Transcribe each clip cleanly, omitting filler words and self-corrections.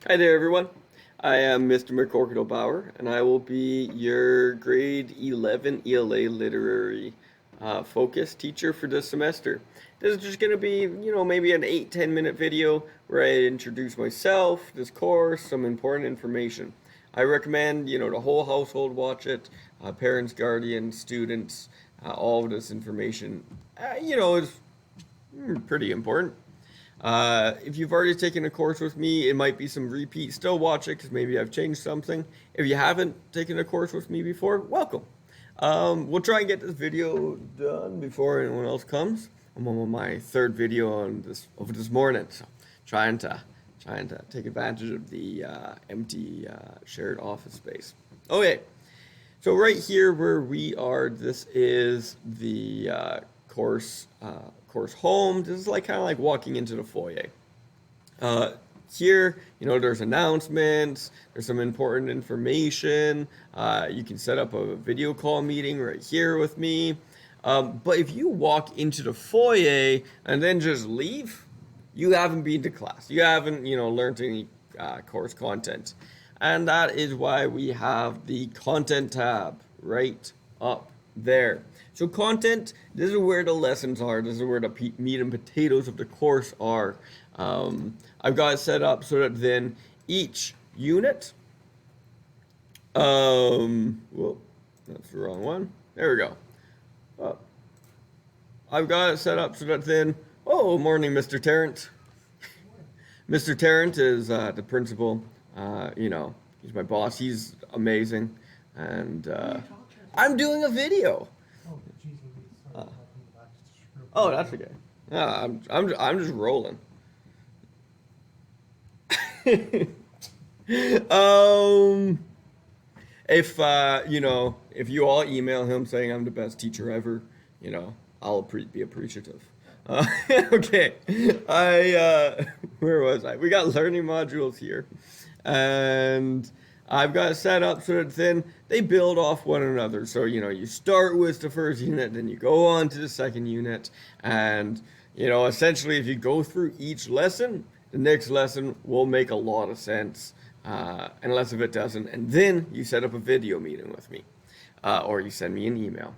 Hi there, everyone. I am Mr. McCorquodale-Bauer, and I will be your grade 11 ELA literary focus teacher for this semester. This is just going to be, maybe an 8-10 minute video where I introduce myself, this course, some important information. I recommend, the whole household watch it, parents, guardians, students, all of this information, is pretty important. If you've already taken a course with me, it might be some repeat. Still watch it because maybe I've changed something. If you haven't taken a course with me before, welcome. We'll try and get this video done before anyone else comes. I'm on my third video on this morning, so trying to take advantage of the empty shared office space. Okay, so right here where we are, this is the course home. This is kind of like walking into the foyer. Here, there's announcements, there's some important information. You can set up a video call meeting right here with me. But if you walk into the foyer and then just leave, you haven't been to class. You haven't, learned any course content. And that is why we have the content tab right up there. So content, this is where the lessons are. This is where the meat and potatoes of the course are. I've got it set up so that then each unit, whoop, that's the wrong one. There we go. I've got it set up so that then, oh, morning, Mr. Tarrant. Mr. Tarrant is the principal. He's my boss. He's amazing. And I'm doing a video. Oh, that's okay. Yeah, I'm just rolling. If you all email him saying I'm the best teacher ever, I'll be appreciative. Okay, where was I? We got learning modules here, and I've got it set up so that then they build off one another. So, you start with the first unit, then you go on to the second unit. And, essentially, if you go through each lesson, the next lesson will make a lot of sense, unless if it doesn't. And then you set up a video meeting with me, or you send me an email.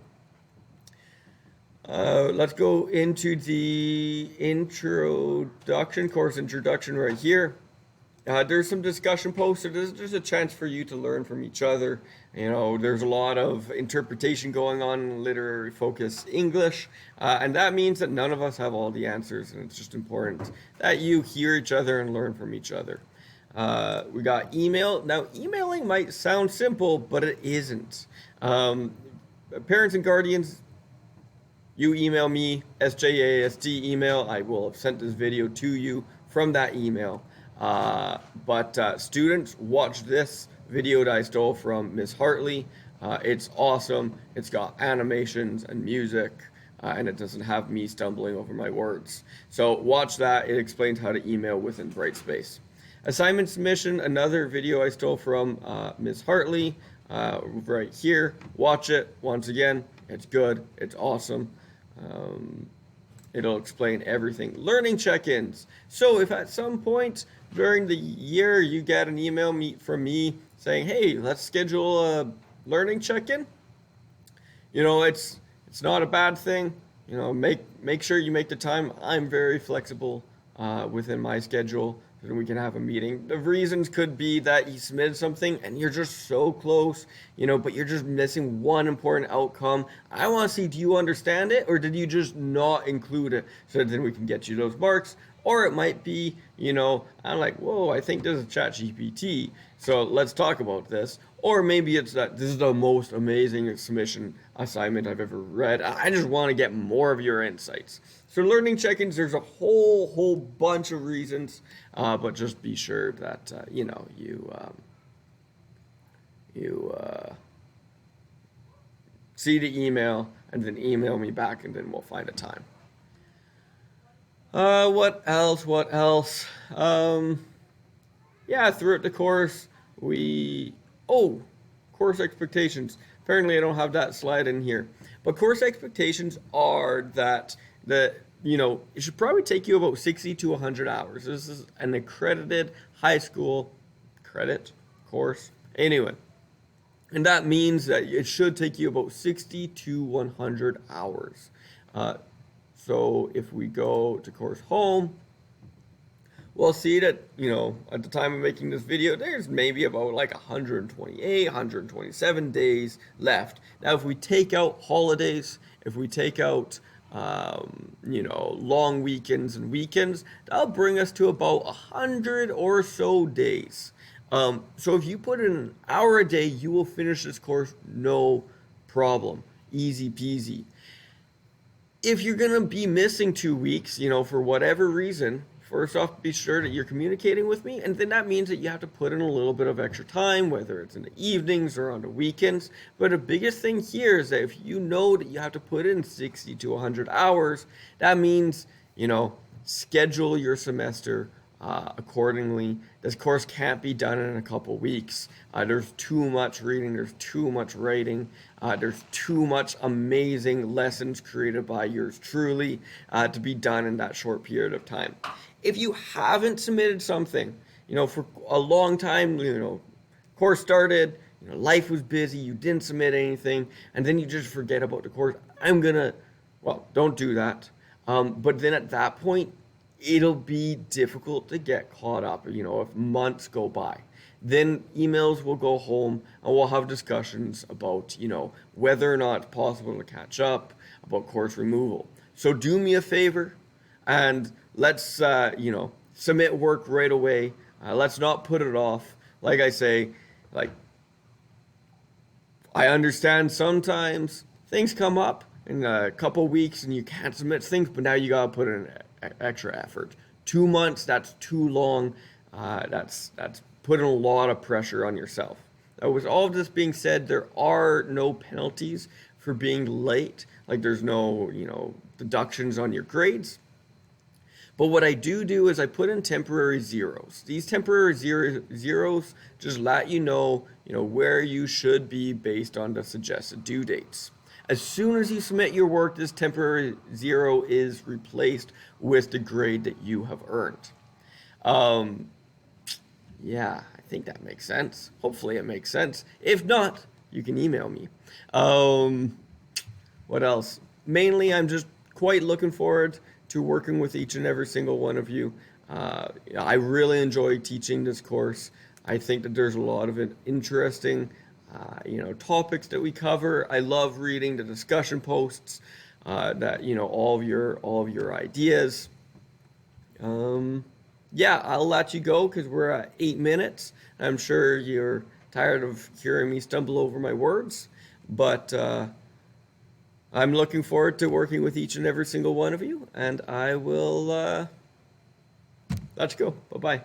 Let's go into the course introduction right here. There's some discussion posts, so there's a chance for you to learn from each other. There's a lot of interpretation going on in literary focus English, and that means that none of us have all the answers, and it's just important that you hear each other and learn from each other. We got email. Now, emailing might sound simple, but it isn't. Parents and guardians, you email me, SJASD email. I will have sent this video to you from that email. But students, watch this video that I stole from Miss Hartley. It's awesome. It's got animations and music, and it doesn't have me stumbling over my words. So watch that. It explains how to email within Brightspace. Assignment submission, another video I stole from Miss Hartley, right here. Watch it. Once again, it's good. It's awesome. It'll explain everything. Learning check-ins. So if at some point during the year you get an email from me saying, hey, let's schedule a learning check-in, it's not a bad thing. Make sure you make the time. I'm very flexible within my schedule, and we can have a meeting. The reasons could be that you submitted something and you're just so close, but you're just missing one important outcome. I want to see, do you understand it, or did you just not include it, so that then we can get you those marks? Or it might be, I'm like, whoa, I think this is ChatGPT, so let's talk about this. Or maybe it's that this is the most amazing submission assignment I've ever read. I just want to get more of your insights. So learning check-ins, there's a whole bunch of reasons, but just be sure that, you see the email and then email me back, and then we'll find a time. What else? Yeah, throughout the course, course expectations. Apparently I don't have that slide in here. But course expectations are that it should probably take you about 60 to 100 hours. This is an accredited high school credit course. Anyway, and that means that it should take you about 60 to 100 hours. So if we go to course home, we'll see that, at the time of making this video, there's maybe about like 128, 127 days left. Now, if we take out holidays, if we take out, long weekends and weekends, that'll bring us to about 100 or so days. So if you put in an hour a day, you will finish this course no problem. Easy peasy. If you're going to be missing 2 weeks, for whatever reason, first off, be sure that you're communicating with me, and then that means that you have to put in a little bit of extra time, whether it's in the evenings or on the weekends. But the biggest thing here is that if you know that you have to put in 60 to 100 hours, that means, schedule your semester accordingly. This course can't be done in a couple weeks. There's too much reading, there's too much writing, there's too much amazing lessons created by yours truly to be done in that short period of time. If you haven't submitted something, for a long time, course started, life was busy, you didn't submit anything, and then you just forget about the course, don't do that. But then at that point, it'll be difficult to get caught up, if months go by. Then emails will go home and we'll have discussions about, whether or not it's possible to catch up, about course removal. So do me a favor and let's, submit work right away. Let's not put it off. Like I say, I understand sometimes things come up in a couple weeks and you can't submit things, but now you gotta put in extra effort. 2 months, that's too long. That's putting a lot of pressure on yourself. Now, with all of this being said, there are no penalties for being late. There's no, deductions on your grades. But what I do is I put in temporary zeros. These temporary zeros just let you know, where you should be based on the suggested due dates. As soon as you submit your work, this temporary zero is replaced with the grade that you have earned. Yeah, I think that makes sense. Hopefully it makes sense. If not, you can email me. What else? Mainly, I'm just quite looking forward to working with each and every single one of you. I really enjoy teaching this course. I think that there's a lot of interesting topics that we cover. I love reading the discussion posts, that all of your ideas. Yeah, I'll let you go because we're at 8 minutes. I'm sure you're tired of hearing me stumble over my words, but I'm looking forward to working with each and every single one of you, and I will let you go. Bye-bye.